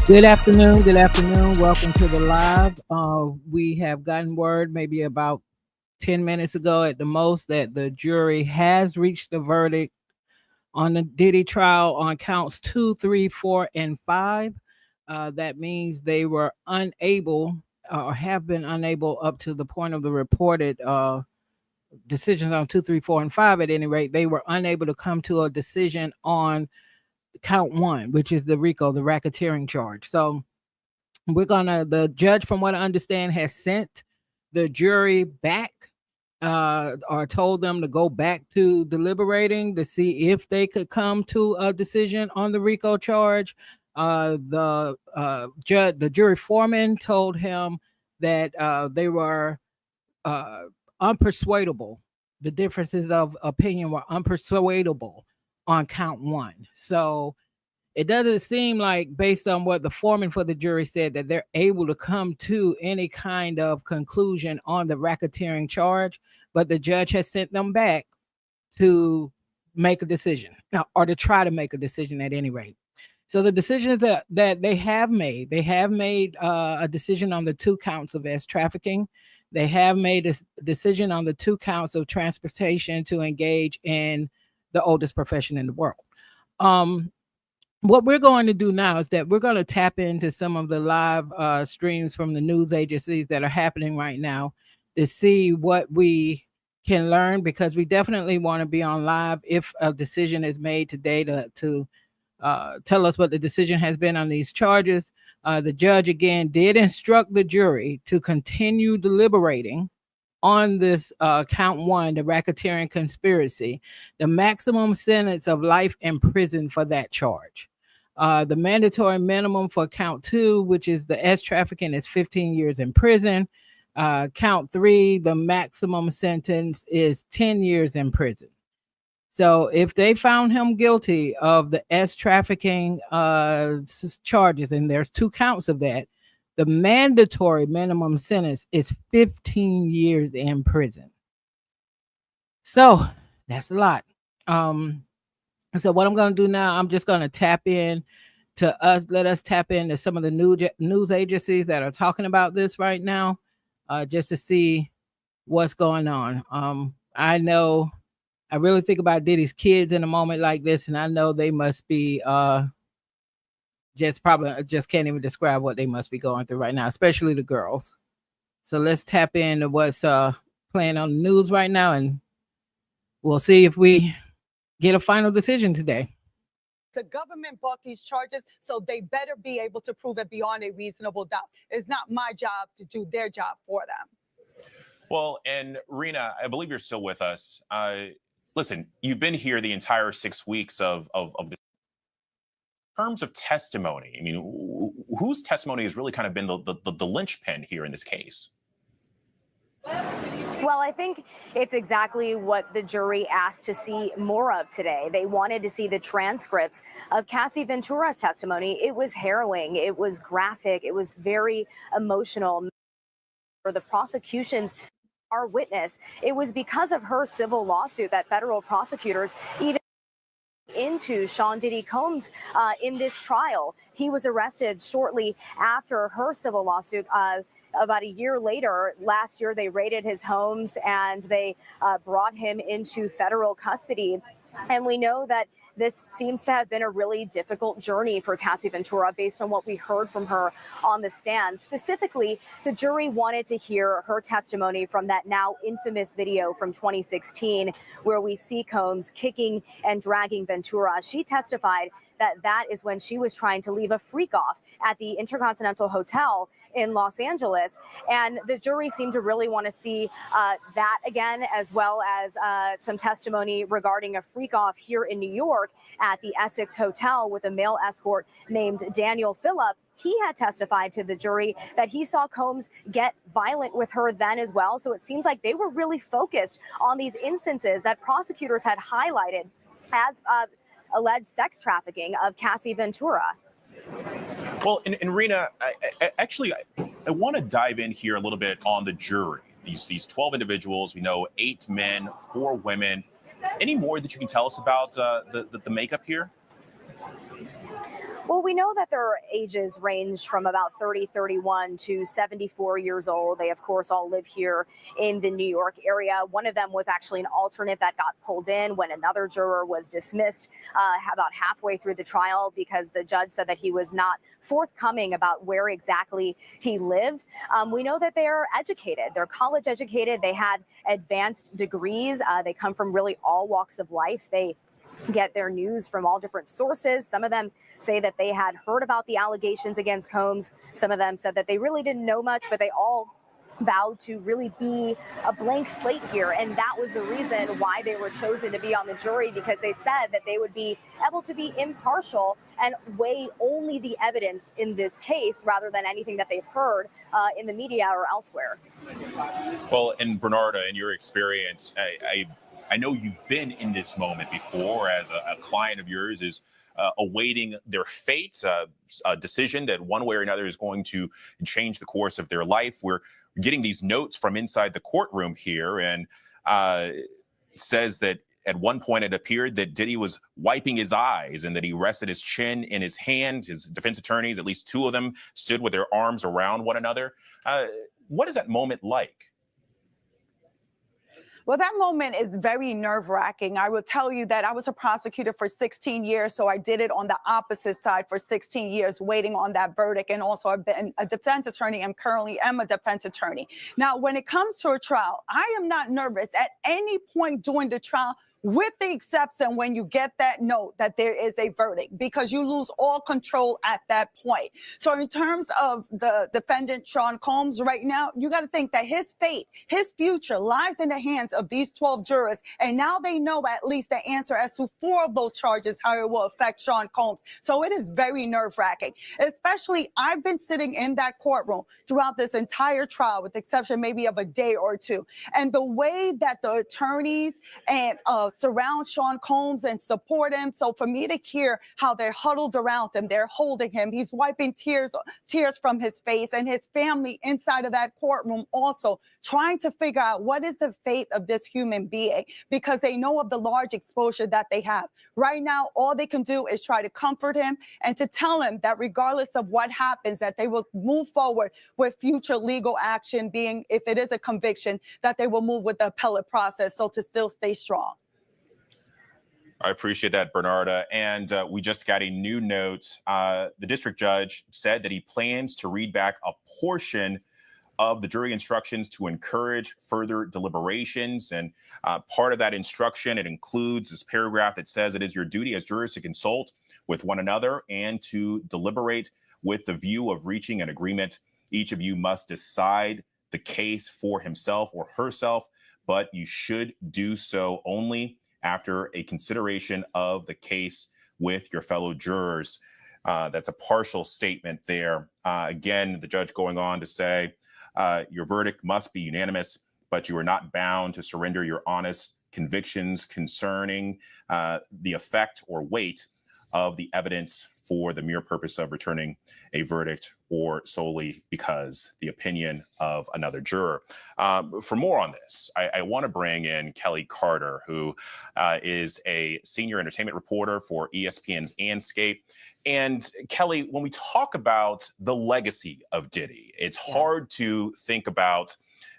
Good afternoon. Good afternoon. Welcome to the live. We have gotten word maybe about 10 minutes ago at the most that the jury has reached a verdict on the Diddy trial on counts 2, 3, 4, and 5. That means they were unable or have been unable up to the point of the reported decisions on 2, 3, 4, and 5. At any rate, they were unable to come to a decision on count one, which is the RICO, the racketeering charge. So the judge, from what I understand, has sent the jury back or told them to go back to deliberating to see if they could come to a decision on the RICO charge. The jury foreman told him that they were uh, unpersuadable. The differences of opinion were unpersuadable on count one. So it doesn't seem like, based on what the foreman for the jury said, that they're able to come to any kind of conclusion on the racketeering charge, but the judge has sent them back to make a decision or to try to make a decision at any rate. So the decisions that they have made a decision on the 2 counts of trafficking. They have made a decision on the 2 counts of transportation to engage in the oldest profession in the world. What we're going to do now is that we're going to tap into some of the live streams from the news agencies that are happening right now to see what we can learn, because we definitely want to be on live if a decision is made today to tell us what the decision has been on these charges. The judge again did instruct the jury to continue deliberating on this count one, the racketeering conspiracy, the maximum sentence of life in prison for that charge. The mandatory minimum for count two, which is the trafficking, is 15 years in prison. Count three, the maximum sentence is 10 years in prison. So if they found him guilty of the trafficking charges, and there's 2 counts of that, the mandatory minimum sentence is 15 years in prison. So that's a lot. So what I'm going to do now, I'm just going to let us tap into some of the news agencies that are talking about this right now, just to see what's going on. I know I really think about Diddy's kids in a moment like this, and I know they must be just can't even describe what they must be going through right now, especially the girls. So let's tap into what's playing on the news right now, and we'll see if we get a final decision today. The government brought these charges, so they better be able to prove it beyond a reasonable doubt. It's not my job to do their job for them. Well, and Rena, I believe you're still with us. Listen, you've been here the entire 6 weeks of this. In terms of testimony, I mean, whose testimony has really kind of been the linchpin here in this case? Well, I think it's exactly what the jury asked to see more of today. They wanted to see the transcripts of Cassie Ventura's testimony. It was harrowing. It was graphic. It was very emotional. For the prosecution's our witness, it was because of her civil lawsuit that federal prosecutors even into Sean Diddy Combs in this trial. He was arrested shortly after her civil lawsuit. About a year later, last year, they raided his homes and they brought him into federal custody. And we know that this seems to have been a really difficult journey for Cassie Ventura based on what we heard from her on the stand. Specifically, the jury wanted to hear her testimony from that now infamous video from 2016, where we see Combs kicking and dragging Ventura. She testified that is when she was trying to leave a freak off at the Intercontinental Hotel in Los Angeles. And the jury seemed to really want to see that again, as well as some testimony regarding a freak off here in New York at the Essex Hotel with a male escort named Daniel Phillip. He had testified to the jury that he saw Combs get violent with her then as well. So it seems like they were really focused on these instances that prosecutors had highlighted as alleged sex trafficking of Cassie Ventura. Well, and Rena, I want to dive in here a little bit on the jury. These 12 individuals, we know 8 men, 4 women. Any more that you can tell us about the makeup here? Well, we know that their ages range from about 30, 31 to 74 years old. They, of course, all live here in the New York area. One of them was actually an alternate that got pulled in when another juror was dismissed about halfway through the trial because the judge said that he was not forthcoming about where exactly he lived. We know that they're educated. They're college educated. They had advanced degrees. They come from really all walks of life. They get their news from all different sources. Some of them say that they had heard about the allegations against Combs. Some of them said that they really didn't know much, but they all vowed to really be a blank slate here. And that was the reason why they were chosen to be on the jury, because they said that they would be able to be impartial and weigh only the evidence in this case rather than anything that they've heard in the media or elsewhere. Well, and Bernarda, in your experience, I know you've been in this moment before as a client of yours is awaiting their fate, a decision that one way or another is going to change the course of their life. We're getting these notes from inside the courtroom here, and it says that at one point it appeared that Diddy was wiping his eyes and that he rested his chin in his hand. His defense attorneys, at least two of them, stood with their arms around one another. What is that moment like? Well, that moment is very nerve-wracking. I will tell you that I was a prosecutor for 16 years, so I did it on the opposite side for 16 years, waiting on that verdict. And also I've been a defense attorney and currently am a defense attorney. Now, when it comes to a trial, I am not nervous at any point during the trial, with the exception when you get that note that there is a verdict, because you lose all control at that point. So in terms of the defendant, Sean Combs, right now, you got to think that his fate, his future lies in the hands of these 12 jurors. And now they know at least the answer as to 4 of those charges, how it will affect Sean Combs. So it is very nerve-wracking, especially I've been sitting in that courtroom throughout this entire trial, with the exception maybe of a day or two. And the way that the attorneys and surround Sean Combs and support him. So for me to hear how they're huddled around him, they're holding him, he's wiping tears from his face, and his family inside of that courtroom also trying to figure out what is the fate of this human being, because they know of the large exposure that they have. Right now, all they can do is try to comfort him and to tell him that regardless of what happens, that they will move forward with future legal action, being if it is a conviction, that they will move with the appellate process, so to still stay strong. I appreciate that, Bernarda. And we just got a new note. The district judge said that he plans to read back a portion of the jury instructions to encourage further deliberations. And part of that instruction, it includes this paragraph that says it is your duty as jurors to consult with one another and to deliberate with the view of reaching an agreement. Each of you must decide the case for himself or herself, but you should do so only after a consideration of the case with your fellow jurors. That's a partial statement there. Again, the judge going on to say, your verdict must be unanimous, but you are not bound to surrender your honest convictions concerning the effect or weight of the evidence for the mere purpose of returning a verdict or solely because the opinion of another juror. For more on this, I want to bring in Kelly Carter, who is a senior entertainment reporter for ESPN's Anscape. And Kelly, when we talk about the legacy of Diddy, it's hard to think about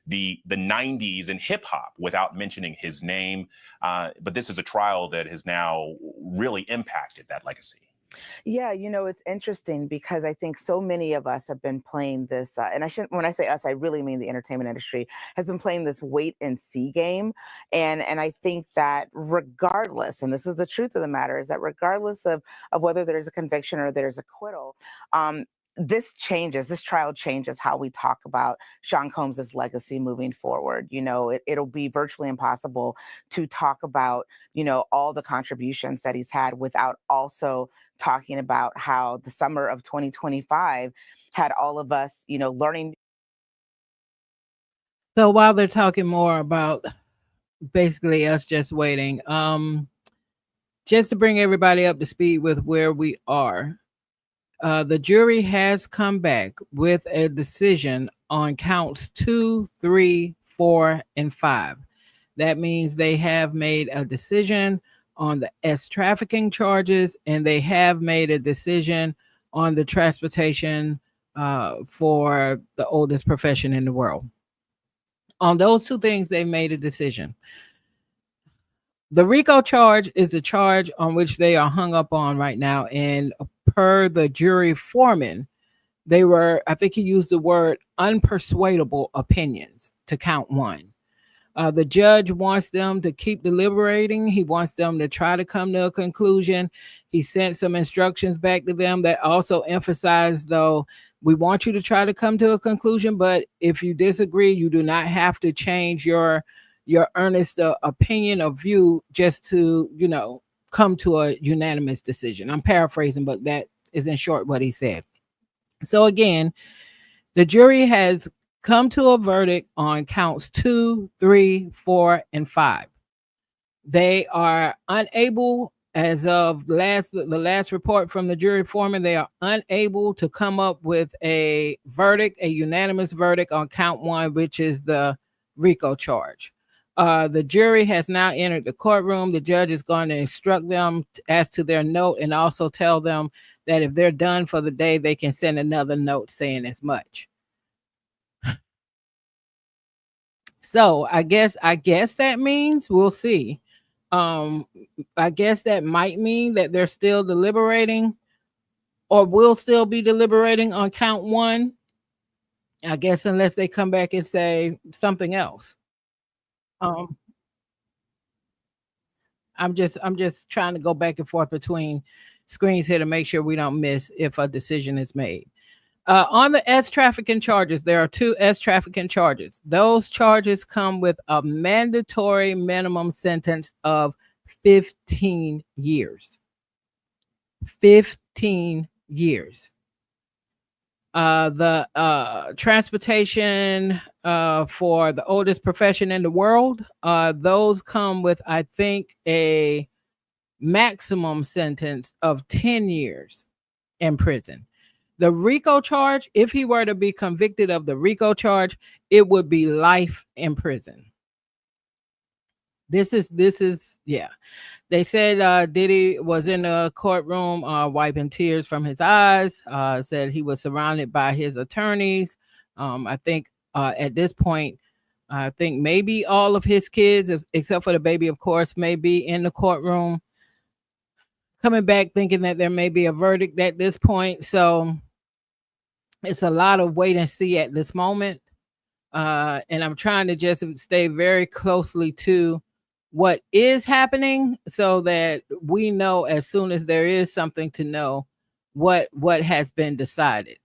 the 90s and hip hop without mentioning his name. But this is a trial that has now really impacted that legacy. Yeah, it's interesting because I think so many of us have been playing this, and when I say us, I really mean the entertainment industry has been playing this wait and see game. And I think that regardless, and this is the truth of the matter, is that regardless of whether there's a conviction or there's acquittal, this trial changes how we talk about Sean Combs' legacy moving forward. It'll be virtually impossible to talk about, all the contributions that he's had without also talking about how the summer of 2025 had all of us, learning. So while they're talking more about basically us just waiting, just to bring everybody up to speed with where we are, the jury has come back with a decision on counts 2, 3, 4, and 5. That means they have made a decision on the trafficking charges, and they have made a decision on the transportation for the oldest profession in the world. On those two things, they made a decision. The RICO charge is a charge on which they are hung up on right now. And per the jury foreman, they were, I think he used the word unpersuadable opinions to count one. The judge wants them to keep deliberating. He wants them to try to come to a conclusion. He sent some instructions back to them that also emphasize, though, we want you to try to come to a conclusion, but if you disagree, you do not have to change your earnest opinion or view just to, come to a unanimous decision. I'm paraphrasing, but that is in short what he said. So again, the jury has come to a verdict on counts 2, 3, 4, and 5. They are unable, as of the last report from the jury foreman, they are unable to come up with a verdict, a unanimous verdict on count 1, which is the RICO charge. The jury has now entered the courtroom. The judge is going to instruct them as to their note and also tell them that if they're done for the day, they can send another note saying as much. So I guess that means we'll see. I guess that might mean that they're still deliberating or will still be deliberating on count 1. I guess unless they come back and say something else. I'm just trying to go back and forth between screens here to make sure we don't miss if a decision is made. On the trafficking charges, there are 2 trafficking charges. Those charges come with a mandatory minimum sentence of 15 years. 15 years. The transportation for the oldest profession in the world, those come with, I think, a maximum sentence of 10 years in prison. The RICO charge, if he were to be convicted of the RICO charge, it would be life in prison. This is, yeah. They said Diddy was in the courtroom wiping tears from his eyes, said he was surrounded by his attorneys. I think at this point, I think maybe all of his kids, except for the baby, of course, may be in the courtroom coming back thinking that there may be a verdict at this point. So it's a lot of wait and see at this moment. And I'm trying to just stay very closely to what is happening so that we know as soon as there is something to know what has been decided.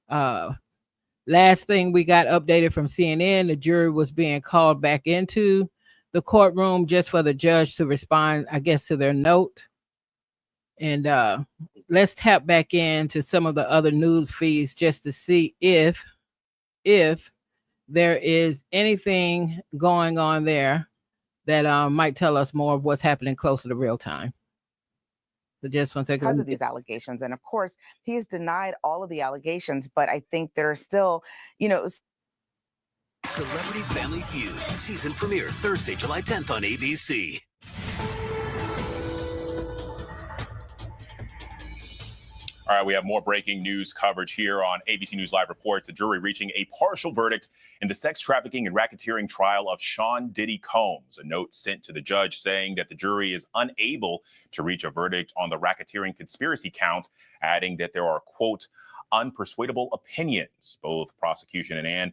Last thing we got updated from CNN, the jury was being called back into the courtroom just for the judge to respond, I guess, to their note. And let's tap back into some of the other news feeds just to see if there is anything going on there that might tell us more of what's happening closer to real time. So just 1 second. Because of these allegations. And of course, he has denied all of the allegations, but I think there are still, Celebrity Family Feud, season premiere Thursday, July 10th on ABC. All right, we have more breaking news coverage here on ABC News Live Reports. The jury reaching a partial verdict in the sex trafficking and racketeering trial of Sean Diddy Combs. A note sent to the judge saying that the jury is unable to reach a verdict on the racketeering conspiracy count, adding that there are, quote, unpersuadable opinions. Both prosecution and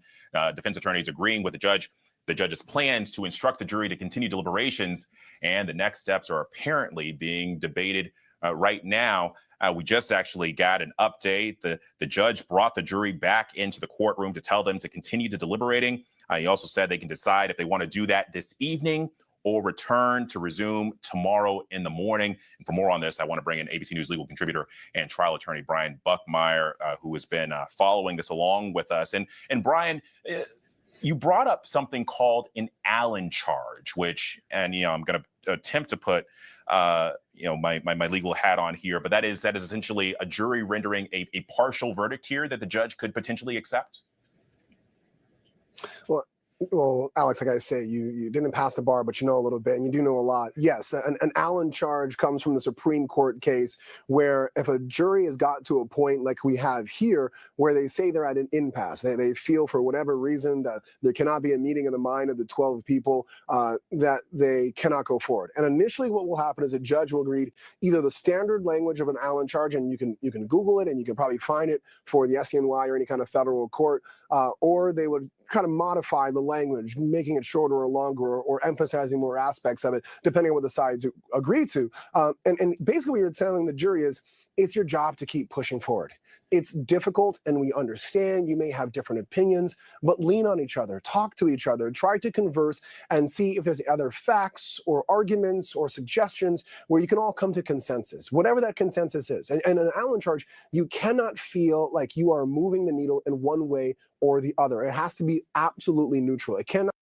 defense attorneys agreeing with the judge's plans to instruct the jury to continue deliberations, and the next steps are apparently being debated right now. We just actually got an update. The judge brought the jury back into the courtroom to tell them to continue to deliberating. He also said they can decide if they want to do that this evening or return to resume tomorrow in the morning. And for more on this, I want to bring in ABC News legal contributor and trial attorney Brian Buckmeyer, who has been following this along with us. And Brian, you brought up something called an Allen charge, which, and I'm going to attempt to put my legal hat on here, but that is essentially a jury rendering a partial verdict here that the judge could potentially accept. Well, Well, Alex, like I say, you didn't pass the bar, but you know a little bit, and you do know a lot. Yes, an Allen charge comes from the Supreme Court case where if a jury has got to a point like we have here, where they say they're at an impasse, they feel for whatever reason that there cannot be a meeting of the mind of the 12 people, that they cannot go forward. And initially what will happen is a judge will read either the standard language of an Allen charge, and you can Google it, and you can probably find it for the SCNY or any kind of federal court, or they would kind of modify the language, making it shorter or longer, or emphasizing more aspects of it, depending on what the sides agree to. And basically what you're telling the jury is, it's your job to keep pushing forward. It's difficult, and we understand you may have different opinions, but lean on each other, talk to each other, try to converse and see if there's other facts or arguments or suggestions where you can all come to consensus, whatever that consensus is. And in an Allen charge, you cannot feel like you are moving the needle in one way or the other. It has to be absolutely neutral. It cannot.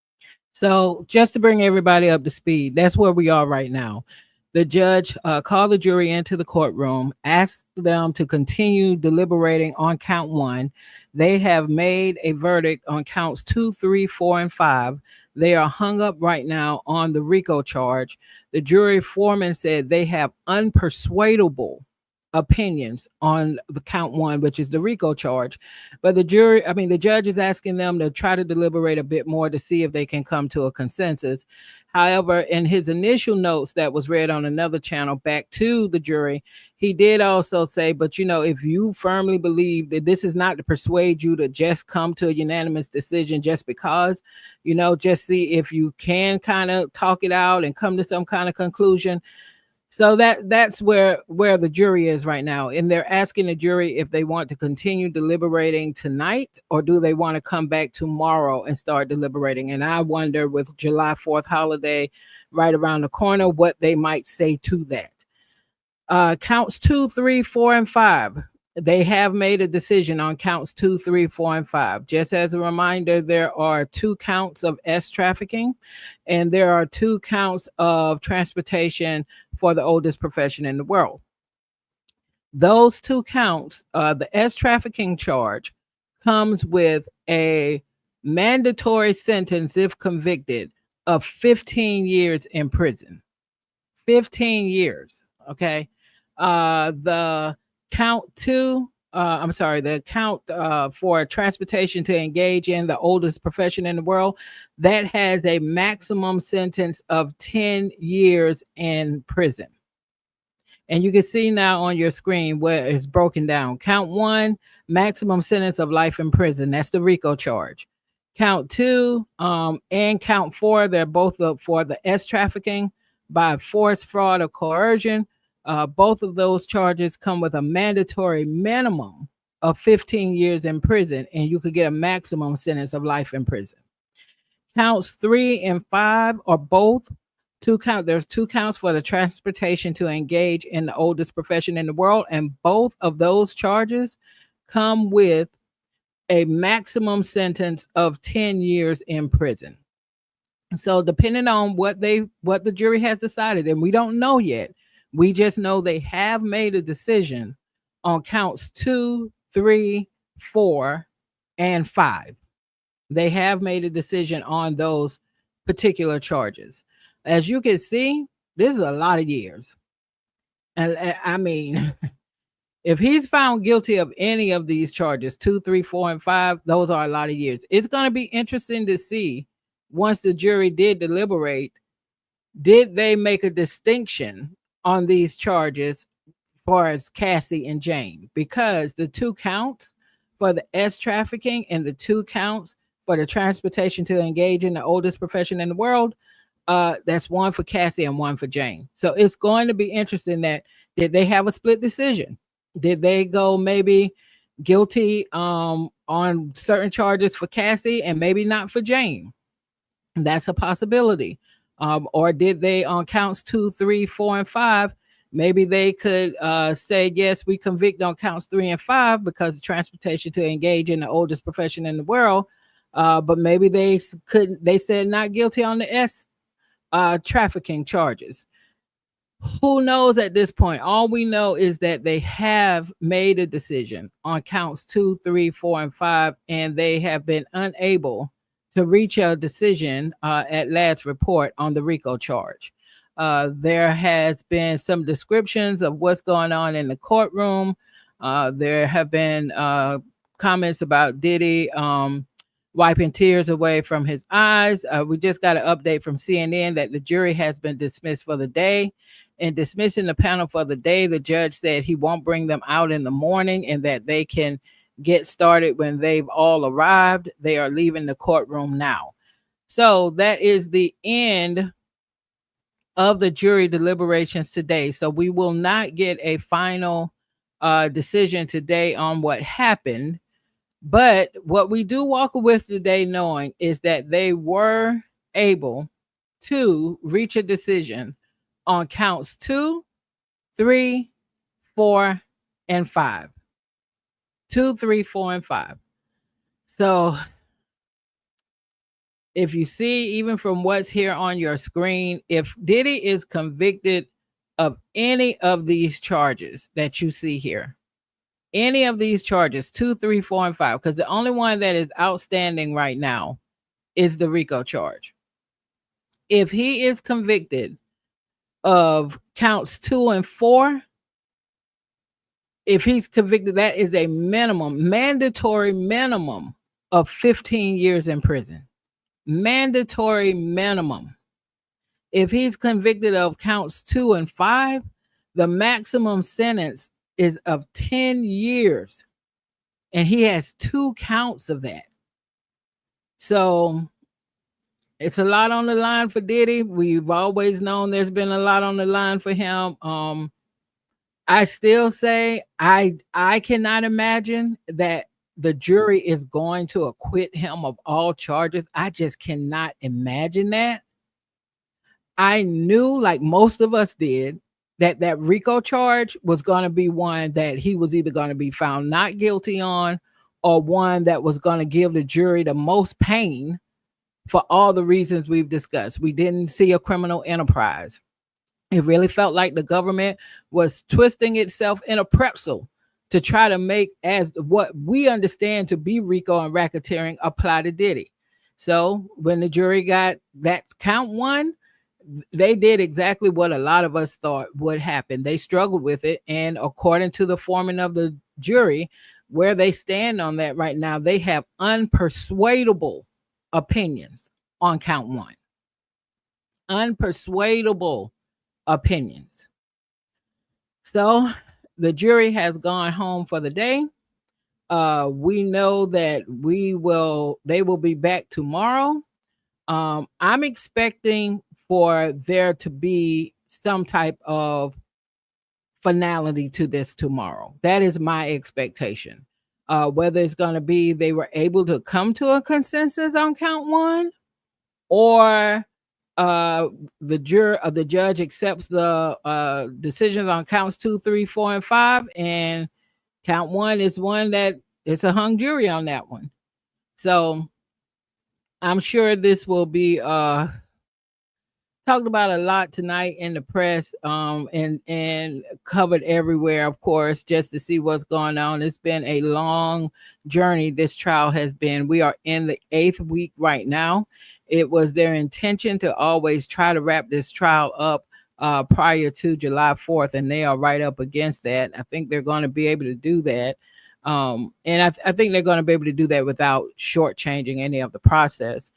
So just to bring everybody up to speed, that's where we are right now. The judge called the jury into the courtroom, asked them to continue deliberating on count 1. They have made a verdict on counts 2, 3, 4, and 5. They are hung up right now on the RICO charge. The jury foreman said they have unpersuadable opinions on the count 1, which is the RICO charge. But the judge is asking them to try to deliberate a bit more to see if they can come to a consensus. However, in his initial notes that was read on another channel back to the jury, he did also say, but if you firmly believe that this is not to persuade you to just come to a unanimous decision just because, just see if you can kind of talk it out and come to some kind of conclusion. So that's where the jury is right now. And they're asking the jury if they want to continue deliberating tonight, or do they want to come back tomorrow and start deliberating. And I wonder, with July 4th holiday right around the corner, what they might say to that. Counts 2, 3, 4, and 5. They have made a decision on counts 2, 3, 4, and 5. Just as a reminder, there are 2 counts of S trafficking, and there are 2 counts of transportation for the oldest profession in the world. Those 2 counts, the S trafficking charge comes with a mandatory sentence, if convicted, of 15 years in prison. 15 years, okay? The count for transportation to engage in the oldest profession in the world, that has a maximum sentence of 10 years in prison. And you can see now on your screen where it's broken down. Count 1, maximum sentence of life in prison. That's the RICO charge. Count 2 and count 4, they're both for the S trafficking by force, fraud, or coercion. Both of those charges come with a mandatory minimum of 15 years in prison, and you could get a maximum sentence of life in prison. Counts 3 and 5 are both there's 2 counts for the transportation to engage in the oldest profession in the world, and both of those charges come with a maximum sentence of 10 years in prison. So depending on what the jury has decided, and we don't know yet, we just know they have made a decision on counts 2, 3, 4, and 5. They have made a decision on those particular charges. As you can see, this is a lot of years. And I mean, if he's found guilty of any of these charges, 2, 3, 4, and 5, those are a lot of years. It's going to be interesting to see, once the jury did deliberate, did they make a distinction on these charges far as Cassie and Jane? Because the 2 counts for the S trafficking and the 2 counts for the transportation to engage in the oldest profession in the world, that's 1 for Cassie and 1 for Jane. So it's going to be interesting that, did they have a split decision? Did they go maybe guilty on certain charges for Cassie and maybe not for Jane? That's a possibility. Or did they, on counts 2, 3, 4, and 5, maybe they could say, yes, we convict on counts 3 and 5 because of transportation to engage in the oldest profession in the world. But maybe they said not guilty on the S trafficking charges. Who knows at this point? All we know is that they have made a decision on counts 2, 3, 4, and 5, and they have been unable to reach a decision at last report on the RICO charge. There has been some descriptions of what's going on in the courtroom. There have been comments about Diddy wiping tears away from his eyes. We just got an update from CNN that the jury has been dismissed for the day. In dismissing the panel for the day, the judge said he won't bring them out in the morning and that they can get started when they've all arrived. They are leaving the courtroom now. So that is the end of the jury deliberations today. So we will not get a final decision today on what happened. But what we do walk with today knowing is that they were able to reach a decision on counts 2, 3, 4, and 5. 2, 3, 4, and 5. So if you see, even from what's here on your screen, if Diddy is convicted of any of these charges that you see here, any of these charges, 2, 3, 4, and 5, because the only one that is outstanding right now is the RICO charge. If he is convicted of counts 2 and 4, if he's convicted, that is a mandatory minimum of 15 years in prison. Mandatory minimum. If he's convicted of counts 2 and 5, the maximum sentence is of 10 years. And he has 2 counts of that. So it's a lot on the line for Diddy. We've always known there's been a lot on the line for him. I still say I cannot imagine that the jury is going to acquit him of all charges. I just cannot imagine that. I knew, like most of us did, that RICO charge was going to be one that he was either going to be found not guilty on, or one that was going to give the jury the most pain for all the reasons we've discussed. We didn't see a criminal enterprise. It really felt like the government was twisting itself in a pretzel to try to make as what we understand to be RICO and racketeering apply to Diddy. So when the jury got that count 1, they did exactly what a lot of us thought would happen. They struggled with it. And according to the foreman of the jury, where they stand on that right now, they have unpersuadable opinions on count 1. Unpersuadable opinions. So the jury has gone home for the day. We know that they will be back tomorrow. I'm expecting for there to be some type of finality to this tomorrow. That is my expectation. Whether it's going to be they were able to come to a consensus on count 1, or the judge accepts the decisions on counts 2, 3, 4, and 5, and count 1 is one that it's a hung jury on that one. So I'm sure this will be talked about a lot tonight in the press, and covered everywhere, of course, just to see what's going on. It's been a long journey. This trial has been. We are in the 8th week right now. It was their intention to always try to wrap this trial up prior to July 4th, and they are right up against that. I think they're going to be able to do that. And I think they're going to be able to do that without shortchanging any of the process.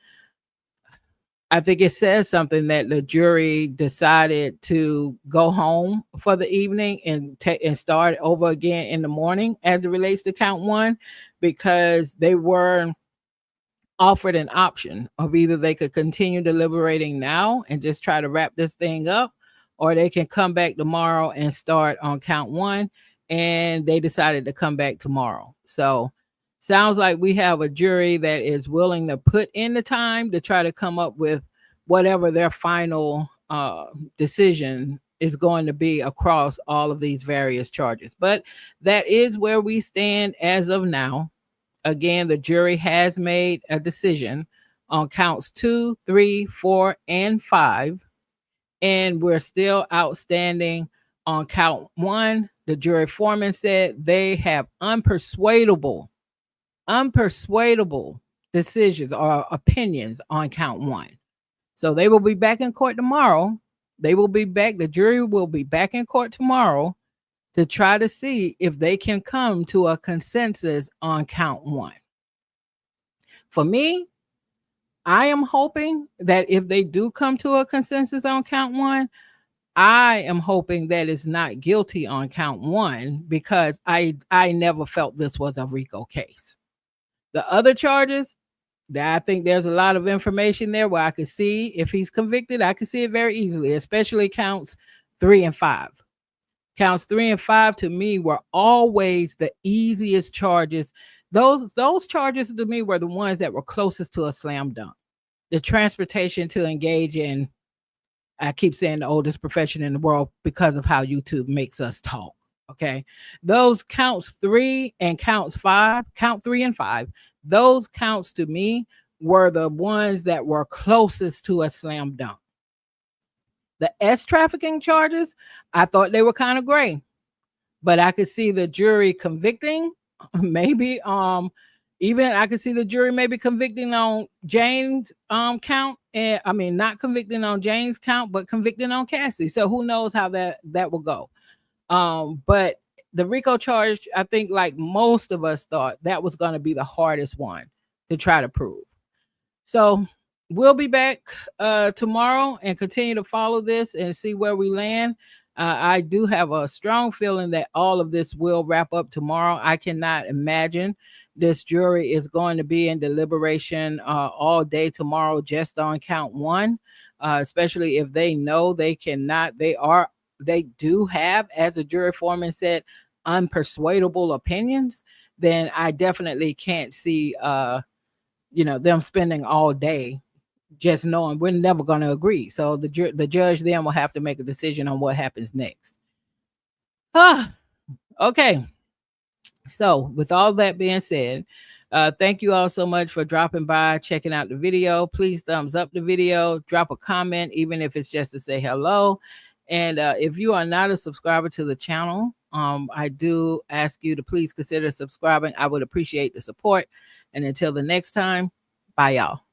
I think it says something that the jury decided to go home for the evening and start over again in the morning as it relates to count 1, because they were offered an option of either they could continue deliberating now and just try to wrap this thing up, or they can come back tomorrow and start on count 1. And they decided to come back tomorrow. So sounds like we have a jury that is willing to put in the time to try to come up with whatever their final decision is going to be across all of these various charges. But that is where we stand as of now. Again, the jury has made a decision on counts 2, 3, 4, and 5. And we're still outstanding on count 1. The jury foreman said they have unpersuadable decisions or opinions on count one. So they will be back in court tomorrow. The jury will be back in court tomorrow to try to see if they can come to a consensus on count one. For me, I am hoping that if they do come to a consensus on count one, I am hoping that it's not guilty on count one, because I never felt this was a RICO case. The other charges, I think there's a lot of information there where I could see if he's convicted. I could see it very easily, especially counts 3 and 5. Counts 3 and 5 to me were always the easiest charges. Those charges to me were the ones that were closest to a slam dunk. The transportation to engage in, I keep saying, the oldest profession in the world because of how YouTube makes us talk. Okay. Those counts 3 and counts 5, count 3 and 5, those counts to me were the ones that were closest to a slam dunk. The S trafficking charges, I thought they were kind of gray, but I could see the jury convicting. Maybe even I could see the jury maybe convicting on Jane's count, and I mean not convicting on Jane's count, but convicting on Cassie. So who knows how that will go. But the RICO charge, I think, like most of us thought, that was going to be the hardest one to try to prove. So we'll be back tomorrow and continue to follow this and see where we land. I do have a strong feeling that all of this will wrap up tomorrow. I cannot imagine this jury is going to be in deliberation all day tomorrow just on count one, especially if they know they cannot. They do have, as the jury foreman said, unpersuadable opinions. Then I definitely can't see, them spending all day just knowing we're never going to agree. So the judge then will have to make a decision on what happens next. Okay. So with all that being said, thank you all so much for dropping by, checking out the video. Please thumbs up the video, drop a comment, even if it's just to say hello. And if you are not a subscriber to the channel, I do ask you to please consider subscribing. I would appreciate the support. And until the next time, bye y'all.